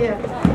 سوريا.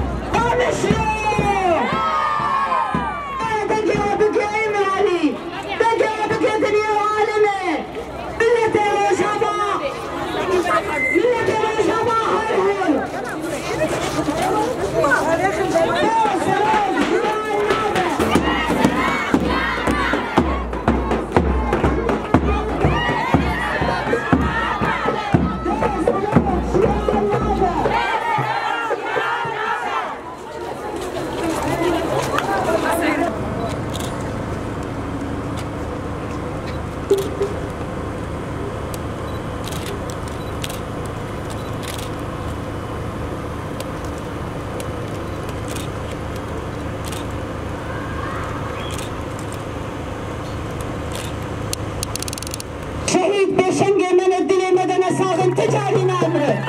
شهيد بشنقة من الدنيا مدن ساغن تجاري نامره.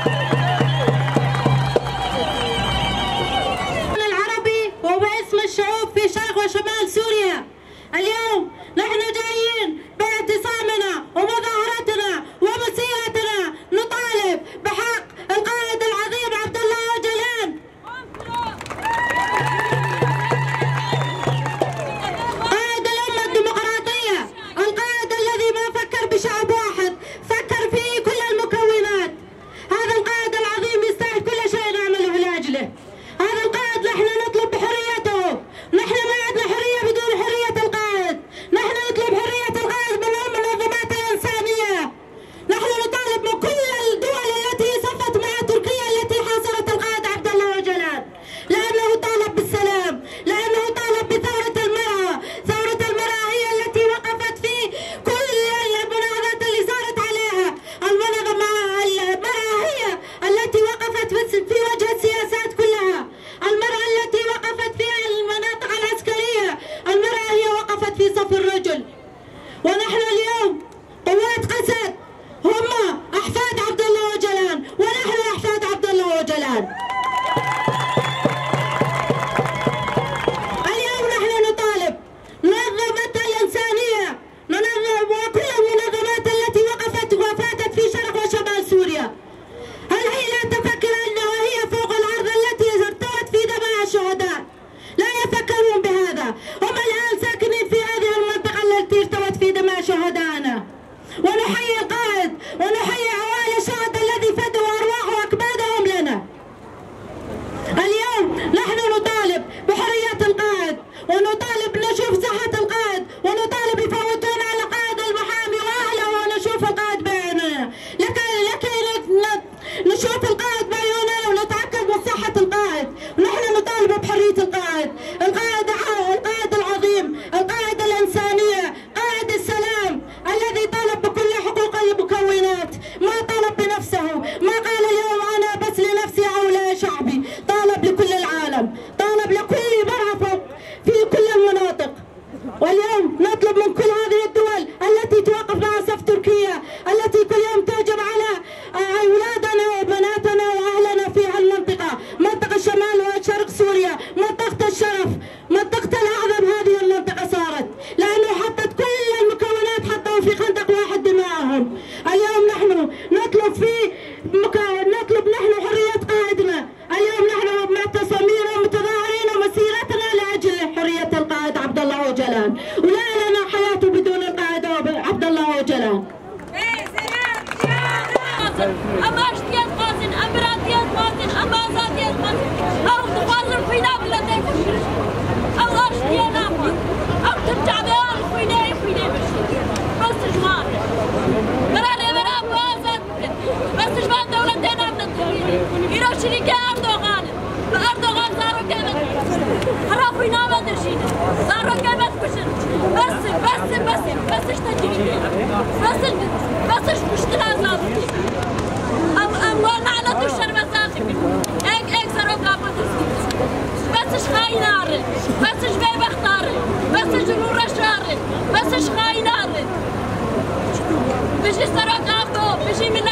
العربي وباسم الشعوب في شرق وشمال سوريا، اليوم نحن جايين باعتصامنا ومظاهرتنا ومسيرتنا نطالب بحق القائد العظيم عبد الله أوجلان. قائد الأمة الديمقراطية، القائد الذي ما فكر بشعب واحد، فكر في كل المكونات. هذا القائد العظيم يستاهل كل شيء نعمله لأجله. هذا القائد نحن نطلب بحريته. نحن ما عندنا حرية بدون حرية القائد. نحن نطلب حرية القائد من المنظمات الإنسانية. نحن نطالب من كل الدول التي صفت مع تركيا التي حاصرت القائد عبد الله أوجلان، لأنه طالب بالسلام، لأنه طالب بثورة المرأة. ثورة المرأة هي التي وقفت في كل المناهضات اللي صارت عليها. المرأة هي التي وقفت في وجه السياسات كلها. المرأة التي وقفت في المناطق العسكرية، المرأة هي وقفت في صف الرجل. ونحن اليوم قوات قسد هم أحفاد عبد الله أوجلان، ونحن أحفاد عبد الله أوجلان. اليوم نحن نطالب منظمة الإنسانية وكل المنظمات التي وقفت وفاتت في شرق وشمال سوريا. هل هي لا تفكر أنها هي فوق الأرض التي ارتوت في دماء الشهداء؟ لا يفكرون بهذا. هم الآن ساكنين في هذه المنطقة التي ارتوت في دماء شهدائنا. ونحيي القائد ونحيي عوائل الشهداء الذي فدوا أرواح وأكبادهم لنا. اليوم نحن نطالب بحرية القائد، ونطالب نشوف صحة القائد، ونطالب يفوتون على قائد المحامي وأهله ونشوف القائد بعيوننا، لكي نشوف القائد بعيوننا ونتأكد من صحة القائد. ونحن نطالب بحرية القائد، القائد العظيم، القائد الإنسانية، قائد السلام الذي طالب بكل حقوق المكونات، ما طالب بنفسه، ما قال اليوم أنا بس لنفسي أو لشعبي، طالب لكل العالم، طالب لكل مرأة في كل المناطق. واليوم نطلب من كل هذه الدول التي توقف مع صف تركيا، التي كل يوم تهجم على أولادنا وبناتنا وأهلنا في هالمنطقة، منطقة شمال وشرق سوريا، منطقة الشرف، منطقة الأعظم. هذه المنطقة صارت لأنه حطت كل المكونات حطوا في خندق واحد دماءهم. اليوم نحن نطلب نحن حرية قائدنا. اليوم نحن معتصمين ومتظاهرين ومسيرتنا لأجل حرية القائد عبد الله أوجلان، ولا لنا حياة بدون القائد عبد الله أوجلان. بس مشكلة صارت. أموالنا على تشر مساجد. إيك صاروا بلابد. بس خاينار. بس جبي بختار. بس جنور شار. بس خاينار. بيجي صاروا كابو. بيجي من